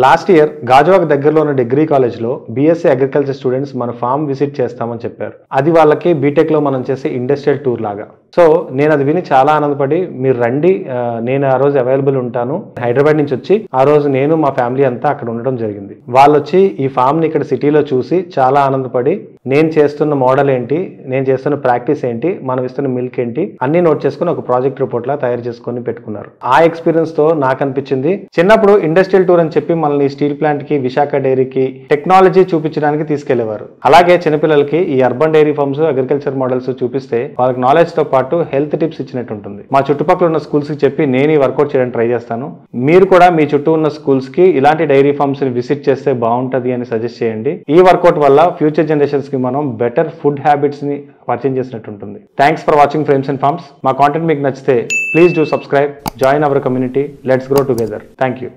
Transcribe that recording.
Last year Gajuwaka దగ్గరలో ఉన్న degree కాలేజ్లో బీఎస్సీ అగ్రికల్చర్ స్టూడెంట్స్ మన ఫామ్ విజిట్ చేస్తామని చెప్పారు. అది వాళ్ళకి బీటెక్లో మనం చేసే ఇండస్ట్రియల్ టూర్ లాగా. సో నేను అది విని చాలా ఆనందపడి మీరు రండి, నేను ఆ రోజు అవైలబుల్ ఉంటాను. హైదరాబాద్ నుంచి వచ్చి ఆ రోజు నేను మా ఫ్యామిలీ అంతా అక్కడ ఉండడం జరిగింది. వాళ్ళు వచ్చి ఈ ఫామ్ని ఇక్కడ సిటీలో చూసి చాలా ఆనందపడి నేను చేస్తున్న మోడల్ ఏంటి, నేను చేస్తున్న ప్రాక్టీస్ ఏంటి, మనం ఇస్తున్న మిల్క్ ఏంటి అన్ని నోట్ చేసుకుని ఒక ప్రాజెక్ట్ రిపోర్ట్ లా తయారు చేసుకుని పెట్టుకున్నారు. ఆ ఎక్స్పీరియన్స్ తో నాకు అనిపించింది, చిన్నప్పుడు ఇండస్ట్రియల్ టూర్ అని చెప్పి మనల్ని స్టీల్ ప్లాంట్ కి, విశాఖ డైరీకి టెక్నాలజీ చూపించడానికి తీసుకెళ్లేవారు. అలాగే చిన్నపిల్లలకి ఈ urban dairy farms, agriculture models చూపిస్తే వాళ్ళకి నాలెడ్జ్ తో పాటు హెల్త్ టిప్స్ ఇచ్చినట్టు ఉంటుంది. మా చుట్టుపక్కల ఉన్న స్కూల్స్ కి చెప్పి నేను ఈ వర్కౌట్ చేయడానికి ట్రై చేస్తాను. మీరు కూడా మీ చుట్టూ ఉన్న స్కూల్స్ కి ఇలాంటి డైరీ ఫార్మ్స్ ని విజిట్ చేస్తే బాగుంటది అని సజెస్ట్ చేయండి. ఈ వర్కౌట్ వల్ల ఫ్యూచర్ జనరేషన్స్ కి మనం బెటర్ ఫుడ్ హ్యాబిట్స్ ని పరిచయం చేసినట్టు ఉంటుంది. Thanks for watching frames and farms. మా కాంటెంట్ మీకు నచ్చితే please do subscribe, join our community, let's grow together. Thank you.